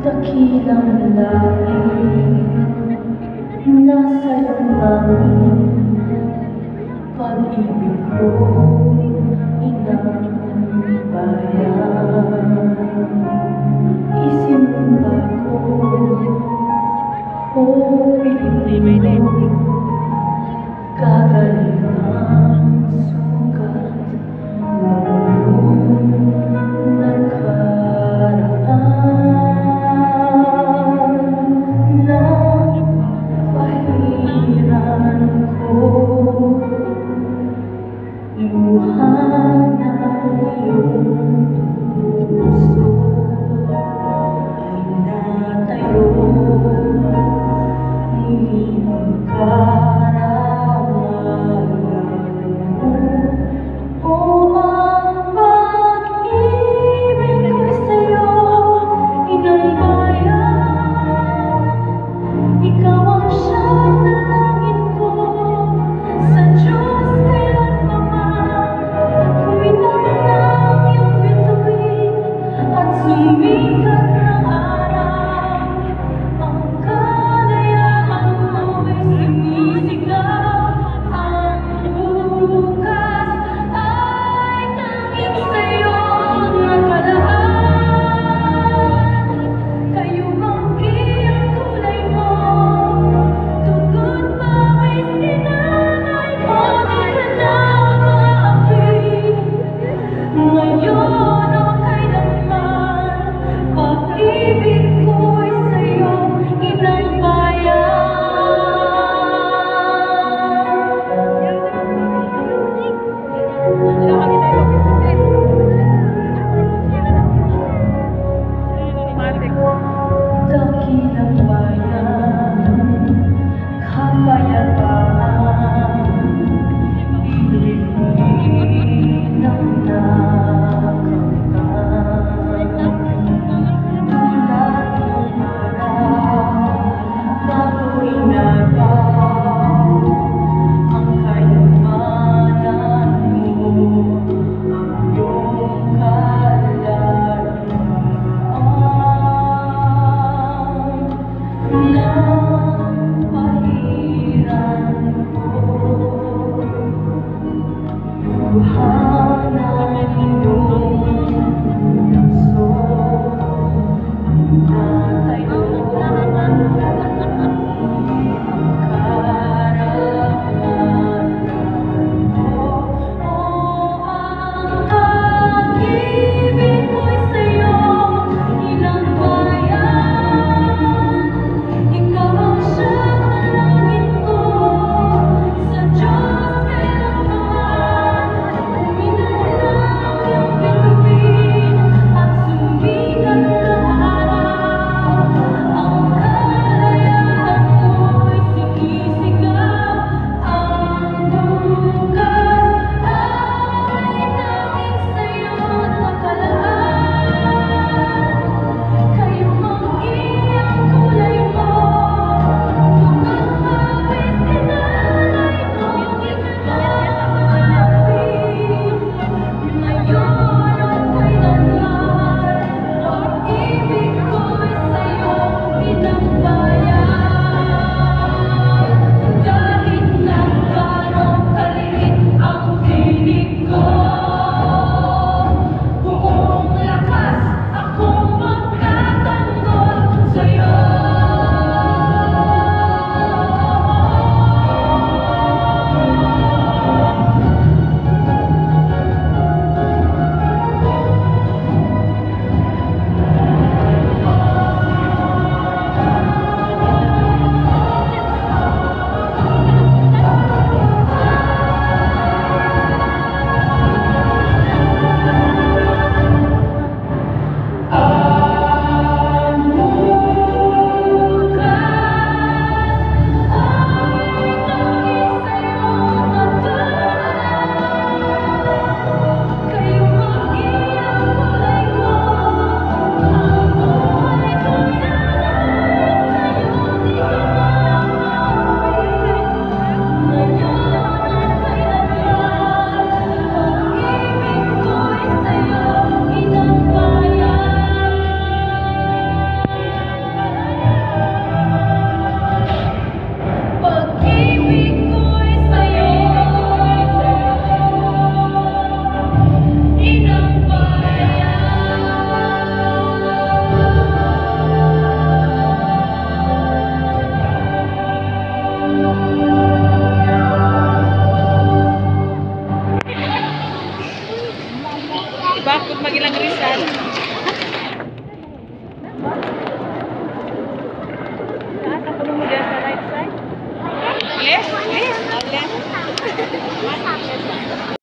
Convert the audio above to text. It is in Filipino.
Dakilang langit, nasa iyong langit, pag-ibig ko, inang bayan. Isinumba ko, o Pilipino, gagaling ang sugat noong nakaraan. Napahiran ko, luha ng iyong puso ay natayo, muling karangalan mo. O ang pag-ibig ko'y sa'yo, inang bayan. Ikaw ang siyang dalangin ko sa Diyos kailanman. Kuminang ng iyong bituin at sumikat ng araw. Ang kalayaan mo'y sumisigaw. Ang bukas ay tanging sa'yo nakalaan. Kayumanggi ang kulay mo, tugon bawat sinanay mo, di ka na maapi. Ngayon o kailanman, pag-ibig ko'y sa'yo, inang bayan. Dakilang bayan,